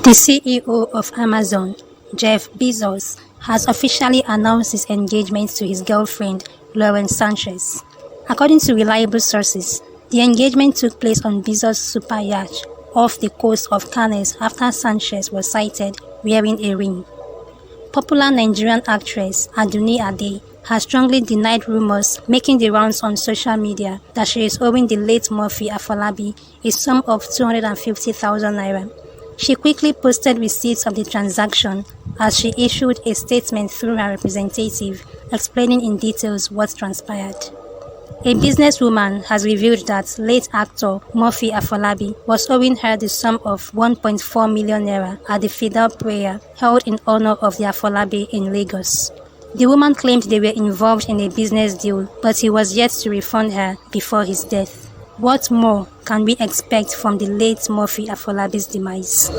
The CEO of Amazon, Jeff Bezos, has officially announced his engagement to his girlfriend, Sanchez. According to reliable sources, the engagement took place on Bezos' super yacht off the coast of Cannes after Sanchez was sighted wearing a ring. Popular Nigerian actress Adunni Ade has strongly denied rumors making the rounds on social media that she is owing the late Murphy Afolabi a sum of 250,000 naira. She quickly posted receipts of the transaction as she issued a statement through her representative explaining in details what transpired. A businesswoman has revealed that late actor Murphy Afolabi was owing her the sum of 1.4 million naira at the Fidel prayer held in honor of the Afolabi in Lagos. The woman claimed they were involved in a business deal, but he was yet to refund her before his death. What more can we expect from the late Murphy Afolabi's demise?